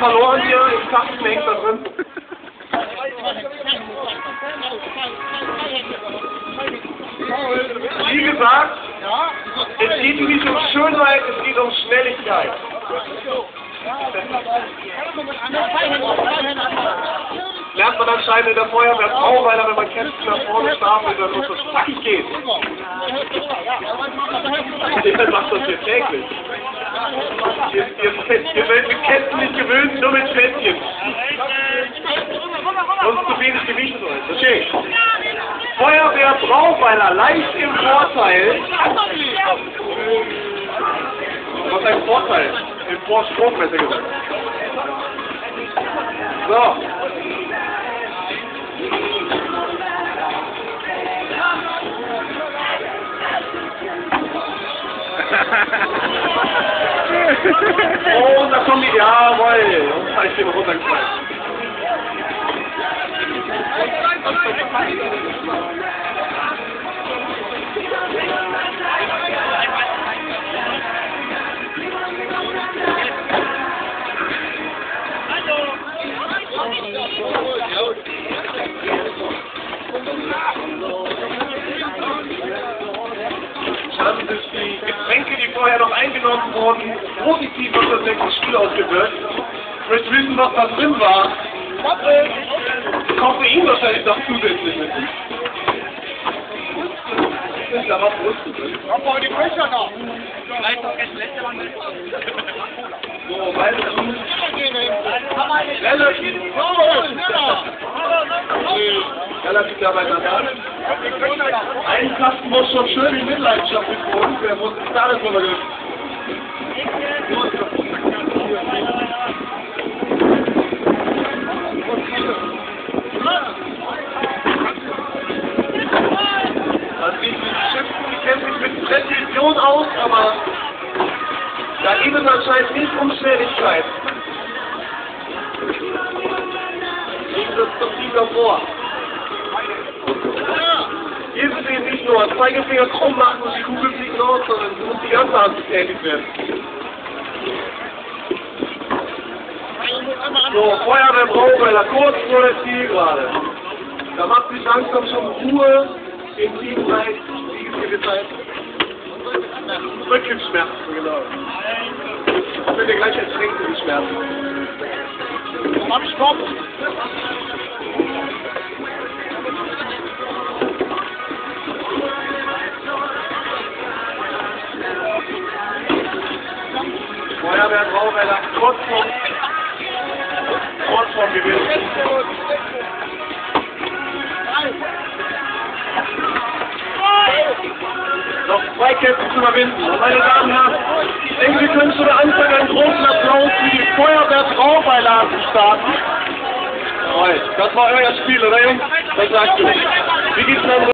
verloren hier, im Kasten hängt da drin. Wie gesagt, es geht nicht um Schönheit, es geht um Schnelligkeit. Lernt man anscheinend in der Feuerwehr Brauweiler, wenn man Kästen nach vorne stapelt, dann muss das zackig gehen. Ihr macht das hier täglich. Ihr werdet mit Kästen nicht gewöhnt, nur mit Fässchen. Sonst zu wenig Gewicht drin. Verstehe ich. Feuerwehr Brauweiler leicht im Vorteil. Was ist ein Vorteil? Im Vorsprung, besser gesagt. So. Oh, und da kommen die, jawohl, und da ist den runtergefallen. Haben sich die Getränke, die vorher noch eingenommen wurden, positiv auf das nächste Spiel ausgewirkt. Ich möchte wissen, was da drin war. Koffein wahrscheinlich noch zusätzlich mit. Da war Brust drin. Aber die Köcher noch. Vielleicht noch das letzte Mal mit. So, weil relativ dabei da. Ein Kasten muss schon schön in Mitleidenschaft gezogen, der muss ins Stadion drüber. Also die Schiffen kennen sich mit Präzision aus, aber da geht es anscheinend nicht um Schnelligkeit. Legen Sie das Prinzip davor. Hier sind Sie nicht nur Zeigefinger krumm machen und die Kugel fliegt raus, sondern Sie müssen die ganze Hand tätig werden. So, Feuerwehr Brauweiler, kurz vor der Zielgerade. Da macht sich langsam schon Ruhe in Siegenzeit, Siegesgewissheit. Rückenschmerzen, genau. Ich will dir gleich ertränken, die Schmerzen. Hab ich Kopf. Feuerwehr Brauweiler, kurz vorm Gewinn. Noch 2 Kämpfe zu überwinden. Und meine Damen und Herren, ich denke, wir können schon am Anfang einen großen Applaus für die Feuerwehr Brauweiler starten. Jawohl, das war euer Spiel, oder Jungs? Was sagst du? Wie geht's denn?